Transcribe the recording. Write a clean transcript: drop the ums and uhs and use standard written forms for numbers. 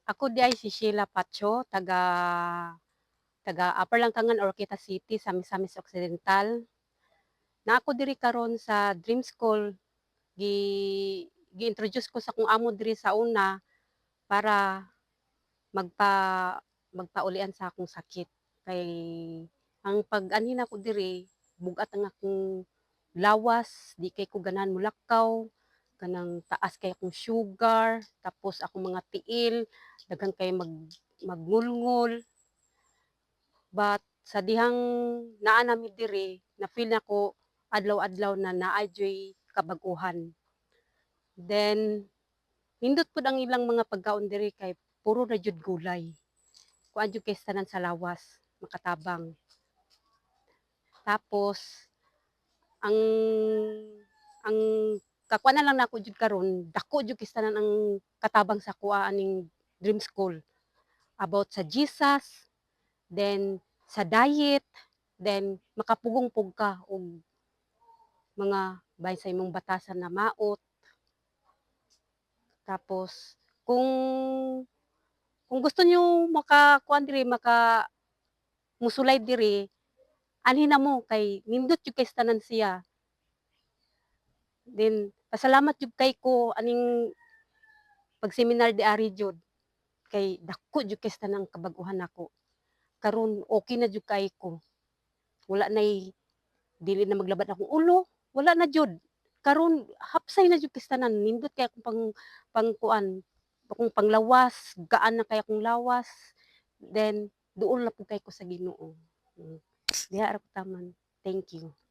Ako di ay si Sheila Pacho, taga taga Upper Langkangan, Oroquieta City sa Misamis Occidental. Na ako diri karon sa Dream School, gi gi-introduce ko sa kung amo diri sa una para magpa magpaulian sa akong sakit. Kay ang pag-anhin ko diri, bugat ang akong lawas, di kay ko ganahan mulakaw, kanang taas kay akong sugar, tapos akong mga tiil, daghan kay magngulngol. But sa dihang naa nami diri, na-feel nako adlaw-adlaw na naa joy kabag-ohan. Then nindot pud ang ilang mga pagkaon diri kay puro na jud gulay. Kuan jud kay tanan sa lawas, makatabang. Tapos ang ang kakuan na lang nako jud karon, dako jud kay tanan ang katabang sa kuha aning Dream School about sa Jesus, then sa diet, then makapugong pug ka og mga bahin sa imong batasan na maot. Tapos kung gusto niyo makakuan diri, musulay diri, anhin na mo kay nindot jud kay sa tanan siya. Then pasalamat jud kay ko aning pag-seminar di ari jud, kay dako jud kay sa tanang kabag-ohan nako. Karon okey na jud kaayo ko, wala nay dili na maglabad akong ulo, wala na jud. Karon hapsay na jud kay sa tanan, nindot kay akong pangkuan, akong panglawas, gaan na kay akong lawas, then duol na pud kay ko sa Ginoo. Diha ra ko taman. Thank you.